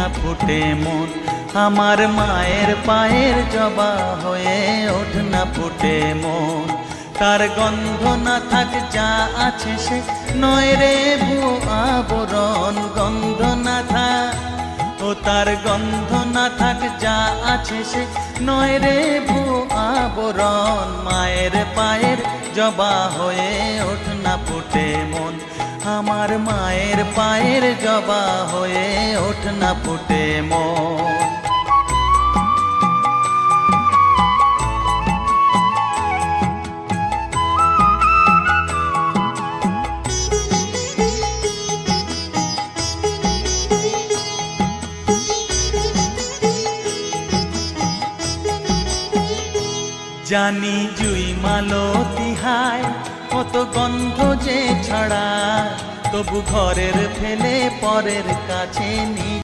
না ফুটে মন। আমার মায়ের পায়ের জবা হয়ে ওঠ না ফুটে মন। তার গন্ধ না থাক যা আছে সে নয় রে ভুয়ো আবরণ। গন্ধ না থাক ও তার গন্ধ না থাক যা আছে সে নয় রে ভুয়ো আবরণ। মায়ের পায়ের জবা হয়ে ওঠ না ফুটে মন। আমার মায়ের পায়ের জবা হয়ে ওঠ না ফুটে মন। জানি জুই মালতী হায় কত গন্ধ যে ছড়ায়, তবু ঘরের ফেলে পরের কাছে নি